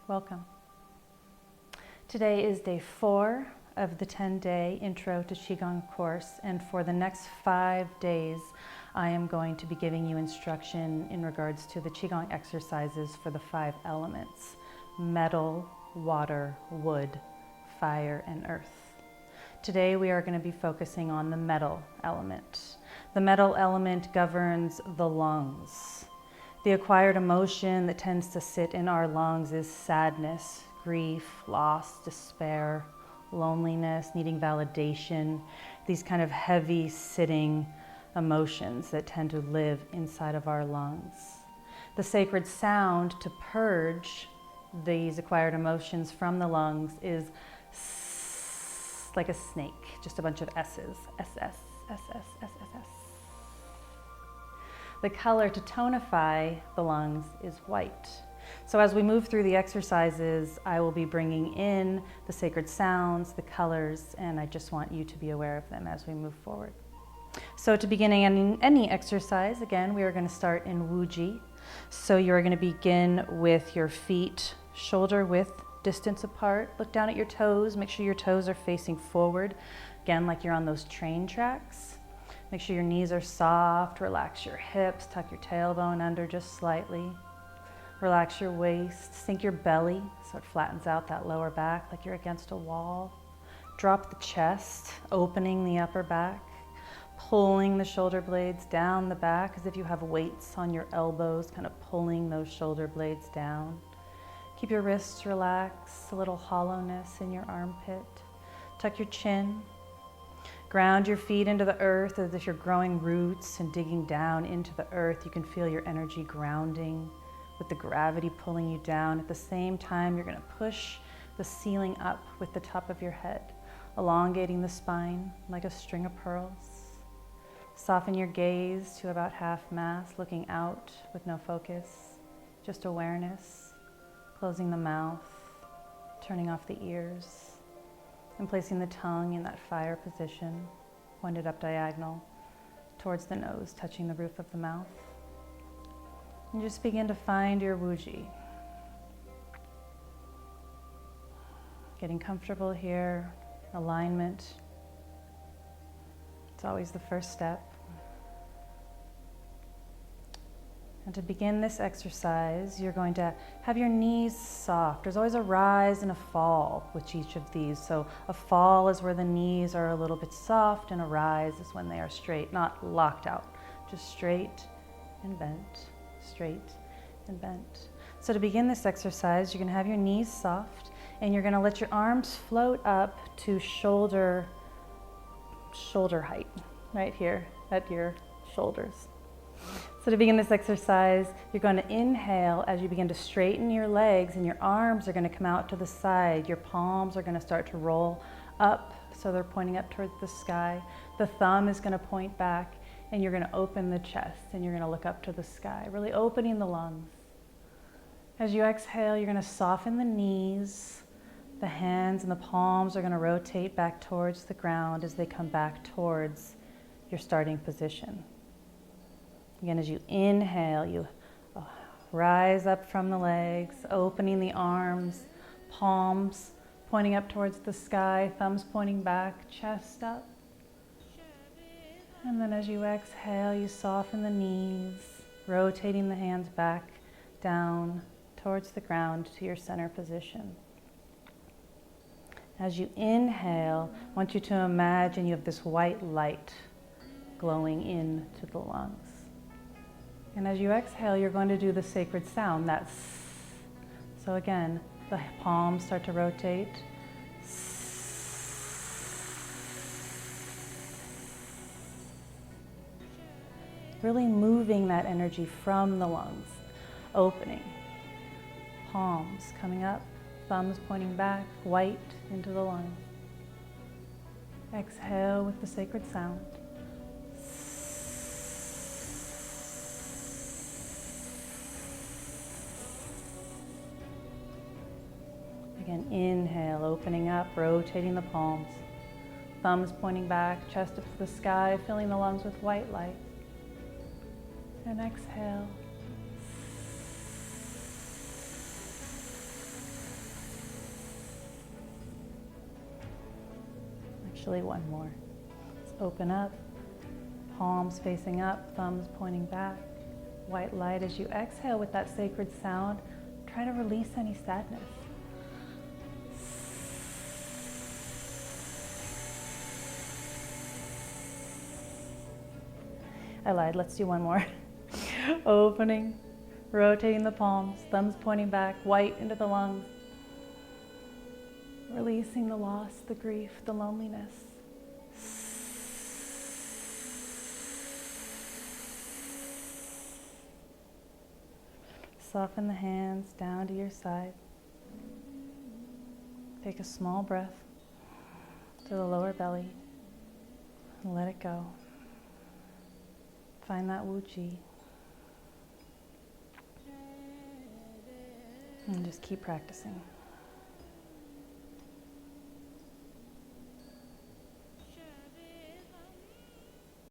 Welcome. Today is day 4 of the 10-day Intro to Qigong course, and for the next 5 days I am going to be giving you instruction in regards to the Qigong exercises for the 5 elements: metal, water, wood, fire, and earth. Today we are going to be focusing on the metal element. The metal element governs the lungs. The acquired emotion that tends to sit in our lungs is sadness, grief, loss, despair, loneliness, needing validation, these kind of heavy sitting emotions that tend to live inside of our lungs. The sacred sound to purge these acquired emotions from the lungs is like a snake, just a bunch of S's, SS, SS, SSS. The color to tonify the lungs is white. So as we move through the exercises, I will be bringing in the sacred sounds, the colors, and I just want you to be aware of them as we move forward. So to begin any exercise, again, we are going to start in Wuji. So you're going to begin with your feet shoulder width distance apart. Look down at your toes. Make sure your toes are facing forward. Again, like you're on those train tracks. Make sure your knees are soft. Relax your hips. Tuck your tailbone under just slightly. Relax your waist. Sink your belly so it flattens out that lower back like you're against a wall. Drop the chest, opening the upper back. Pulling the shoulder blades down the back as if you have weights on your elbows, kind of pulling those shoulder blades down. Keep your wrists relaxed, a little hollowness in your armpit. Tuck your chin. Ground your feet into the earth as if you're growing roots and digging down into the earth. You can feel your energy grounding with the gravity pulling you down. At the same time, you're going to push the ceiling up with the top of your head, elongating the spine like a string of pearls. Soften your gaze to about half mast, looking out with no focus, just awareness. Closing the mouth, turning off the ears, and placing the tongue in that fire position, pointed up diagonal towards the nose, touching the roof of the mouth. And just begin to find your Wuji. Getting comfortable here, alignment. It's always the first step. And to begin this exercise, you're going to have your knees soft. There's always a rise and a fall with each of these. So a fall is where the knees are a little bit soft, and a rise is when they are straight, not locked out, just straight and bent, straight and bent. So to begin this exercise, you're going to have your knees soft, and you're going to let your arms float up to shoulder height, right here at your shoulders. So to begin this exercise, you're going to inhale as you begin to straighten your legs, and your arms are going to come out to the side. Your palms are going to start to roll up, so they're pointing up towards the sky. The thumb is going to point back, and you're going to open the chest, and you're going to look up to the sky, really opening the lungs. As you exhale, you're going to soften the knees. The hands and the palms are going to rotate back towards the ground as they come back towards your starting position. Again, as you inhale, you rise up from the legs, opening the arms, palms pointing up towards the sky, thumbs pointing back, chest up. And then as you exhale, you soften the knees, rotating the hands back down towards the ground to your center position. As you inhale, I want you to imagine you have this white light glowing into the lungs. And as you exhale, you're going to do the sacred sound, that's, so again, the palms start to rotate. Really moving that energy from the lungs, opening. Palms coming up, thumbs pointing back, white into the lungs. Exhale with the sacred sound. Again, inhale, opening up, rotating the palms. Thumbs pointing back, chest up to the sky, filling the lungs with white light. And exhale. eventually one more. Let's open up, palms facing up, thumbs pointing back. White light as you exhale with that sacred sound. Try to release any sadness. I lied, let's do one more. Opening, rotating the palms, thumbs pointing back, white into the lungs. Releasing the loss, the grief, the loneliness. Soften the hands down to your side. Take a small breath to the lower belly and let it go. Find that Wu Chi. And just keep practicing.